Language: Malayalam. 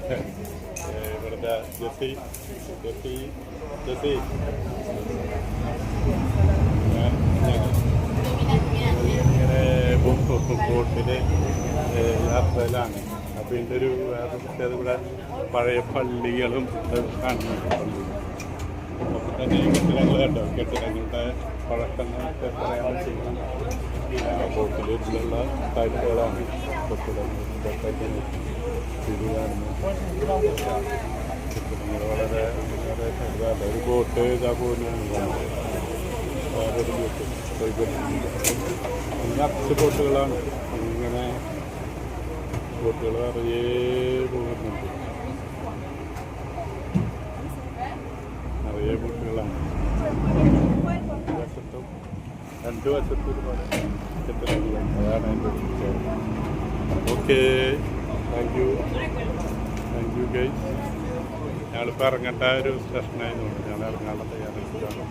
ഇവിടുത്തെ ജെസ്സി ജെസ്സി ജെസ്സി ഇങ്ങനെ ബോട്ടിൽ യാത്രയിലാണ്. അപ്പോൾ ഇതിൻ്റെ ഒരു വേറെ പ്രത്യേകത ഇവിടെ പഴയ പള്ളികളും കാണുന്നുണ്ട്. അപ്പോൾ തന്നെ കെട്ടിടങ്ങൾ കണ്ടോ, കെട്ടിടങ്ങളുടെ പഴക്കങ്ങളൊക്കെ പറയാൻ പറ്റുന്ന ബോട്ടിലുള്ള കാഴ്ചകളാണ് കെട്ടിടങ്ങൾ ഇത് കാണുന്നത്. കെട്ടിടങ്ങൾ വളരെ വളരെ ചെറുതാണ്. ഒരു ബോട്ട് ഇതാ പോകുന്നതാണ് കാണുന്നത്. വേറൊരു ബോട്ട് അച്ച് ബോട്ടുകളാണ്. ഇങ്ങനെ ബോട്ടുകൾ നിറയെ പോകുന്നുണ്ട്. നിറയെ ബോട്ടുകളാണ്. വശത്തും രണ്ട് വശത്തും ഒരുപാട് കെട്ടിടങ്ങളാണ്. അതാണ് എൻ്റെ വിഷയം. Okay, thank you guys. ഞങ്ങളിപ്പോൾ ഇറങ്ങേണ്ട ഒരു സ്റ്റേഷനായതുകൊണ്ട് ഞങ്ങൾ ഇറങ്ങാനുള്ള തയ്യാറെടുക്കുകയാണ്.